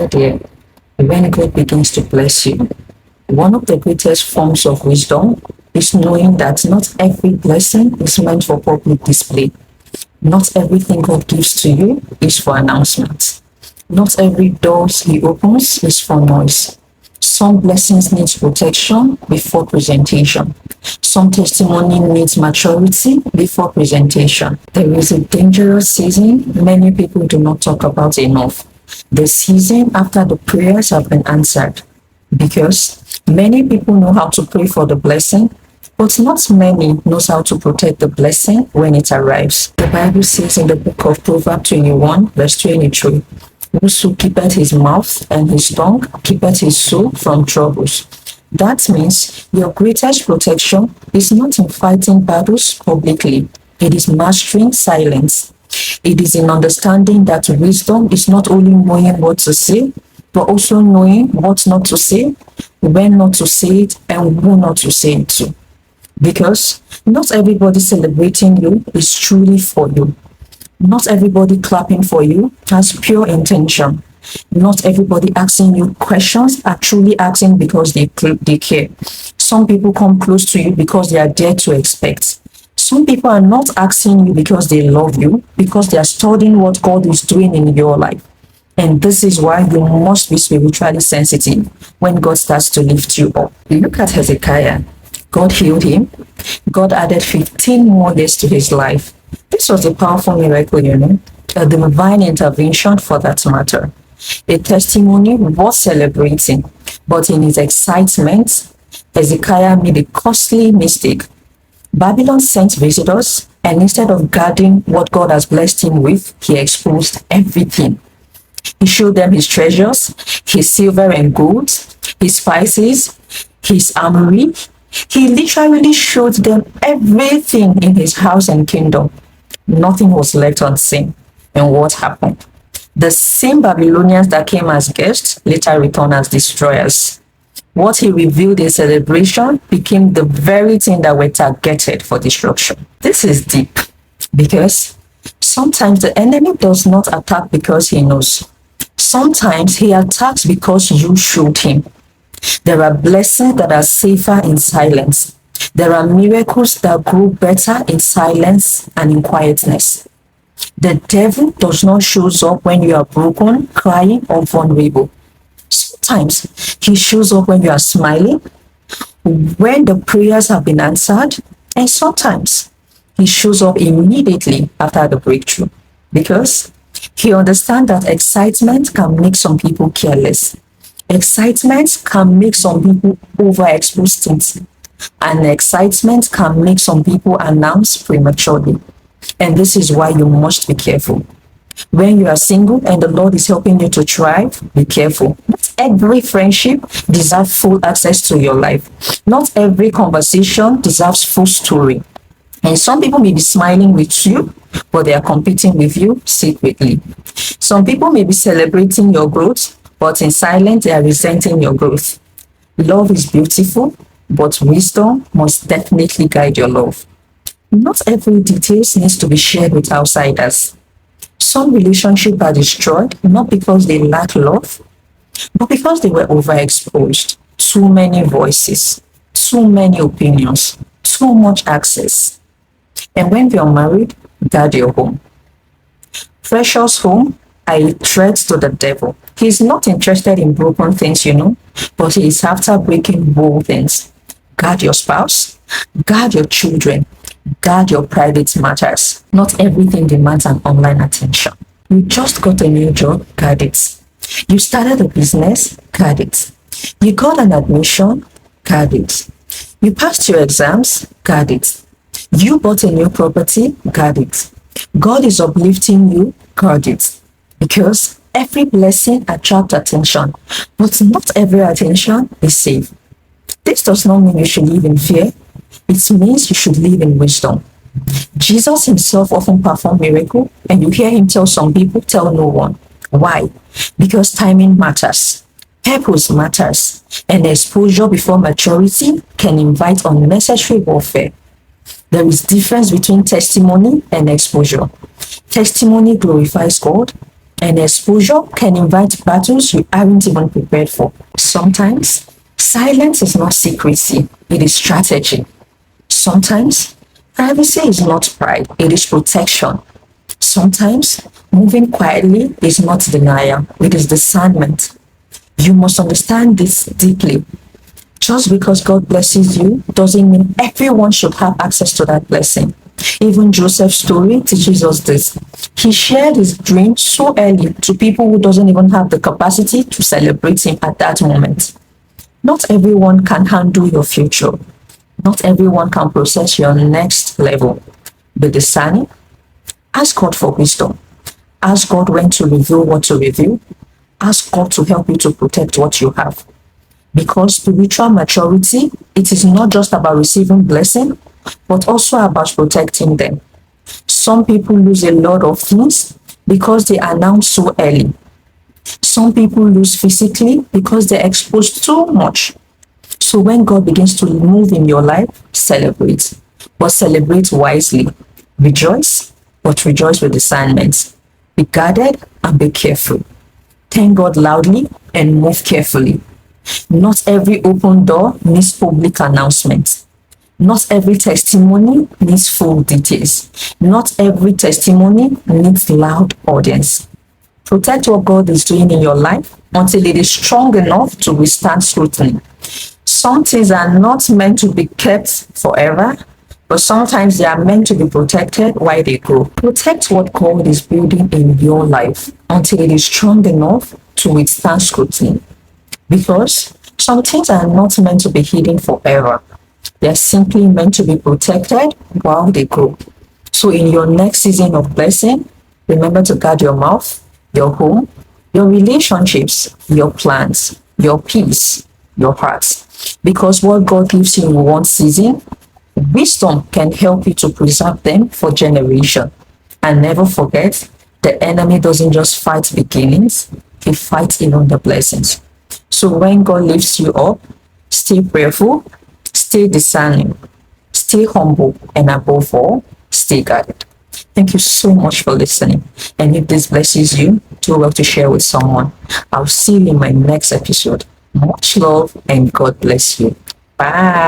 Dear, when God begins to bless you, one of the greatest forms of wisdom is knowing that not every blessing is meant for public display. Not everything God gives to you is for announcement. Not every door He opens is for noise. Some blessings need protection before presentation. Some testimony needs maturity before presentation. There is a dangerous season many people do not talk about enough. The season after the prayers have been answered. Because many people know how to pray for the blessing, but not many knows how to protect the blessing when it arrives. The Bible says in the book of Proverbs 21, verse 23, whoso keepeth his mouth and his tongue keepeth his soul from troubles. That means your greatest protection is not in fighting battles publicly. It is mastering silence. It is in understanding that wisdom is not only knowing what to say, but also knowing what not to say, when not to say it, and who not to say it to. Because not everybody celebrating you is truly for you. Not everybody clapping for you has pure intention. Not everybody asking you questions are truly asking because they care. Some people come close to you because they are there to expect. Some people are not asking you because they love you, because they are studying what God is doing in your life. And this is why you must be spiritually sensitive when God starts to lift you up. Look at Hezekiah. God healed him. God added 15 more years to his life. This was a powerful miracle, a divine intervention for that matter. A testimony worth celebrating, but in his excitement, Hezekiah made a costly mistake. Babylon sent visitors, and instead of guarding what God has blessed him with, he exposed everything. He showed them his treasures, his silver and gold, his spices, his armory. He literally showed them everything in his house and kingdom. Nothing was left unseen. And what happened? The same Babylonians that came as guests later returned as destroyers. What he revealed in celebration became the very thing that were targeted for destruction. This is deep because sometimes the enemy does not attack because he knows. Sometimes he attacks because you showed him. There are blessings that are safer in silence. There are miracles that grow better in silence and in quietness. The devil does not show up when you are broken, crying, or vulnerable. Sometimes he shows up when you are smiling, when the prayers have been answered, and sometimes he shows up immediately after the breakthrough because he understands that excitement can make some people careless. Excitement can make some people overexpose things, and excitement can make some people announce prematurely. And this is why you must be careful. When you are single and the Lord is helping you to thrive, be careful. Not every friendship deserves full access to your life. Not every conversation deserves full story. And some people may be smiling with you, but they are competing with you secretly. Some people may be celebrating your growth, but in silence they are resenting your growth. Love is beautiful, but wisdom must definitely guide your love. Not every detail needs to be shared with outsiders. Some relationships are destroyed not because they lack love, but because they were overexposed. Too many voices, too many opinions, too much access. And when you're married, guard your home. Precious home are a threat to the devil. He's not interested in broken things, but he is after breaking whole things. Guard your spouse, guard your children, guard your private matters. Not everything demands an online attention. You just got a new job, guard it. You started a business, guard it. You got an admission, guard it. You passed your exams, guard it. You bought a new property, guard it. God is uplifting you, guard it. Because every blessing attracts attention, but not every attention is safe. This does not mean you should live in fear. It means you should live in wisdom. Jesus himself often performed miracles, and you hear him tell some people, tell no one. Why? Because timing matters. Purpose matters. And exposure before maturity can invite unnecessary warfare. There is difference between testimony and exposure. Testimony glorifies God. And exposure can invite battles you aren't even prepared for. Sometimes, silence is not secrecy, it is strategy. Sometimes, privacy is not pride, it is protection. Sometimes, moving quietly is not denial, it is discernment. You must understand this deeply. Just because God blesses you doesn't mean everyone should have access to that blessing. Even Joseph's story teaches us this. He shared his dream so early to people who doesn't even have the capacity to celebrate him at that moment. Not everyone can handle your future. Not everyone can process your next level. Be discerning. Ask God for wisdom. Ask God when to reveal what to reveal. Ask God to help you to protect what you have. Because spiritual maturity, it is not just about receiving blessing, but also about protecting them. Some people lose a lot of things because they announce so early. Some people lose physically because they're exposed too much. So when God begins to move in your life, celebrate, but celebrate wisely. Rejoice, but rejoice with discernment. Be guarded and be careful. Thank God loudly and move carefully. Not every open door needs public announcement. Not every testimony needs full details. Not every testimony needs loud audience. Protect what God is doing in your life until it is strong enough to withstand scrutiny. Some things are not meant to be kept forever, but sometimes they are meant to be protected while they grow. Protect what God is building in your life until it is strong enough to withstand scrutiny. Because some things are not meant to be hidden forever. They are simply meant to be protected while they grow. So in your next season of blessing, remember to guard your mouth, your home, your relationships, your plans, your peace, your heart. Because what God gives you in one season, wisdom can help you to preserve them for generation. And never forget, the enemy doesn't just fight beginnings, he fights even the blessings. So when God lifts you up, stay prayerful, stay discerning, stay humble, and above all, stay guarded. Thank you so much for listening. And if this blesses you, do well to share with someone. I'll see you in my next episode. Much love and God bless you. Bye.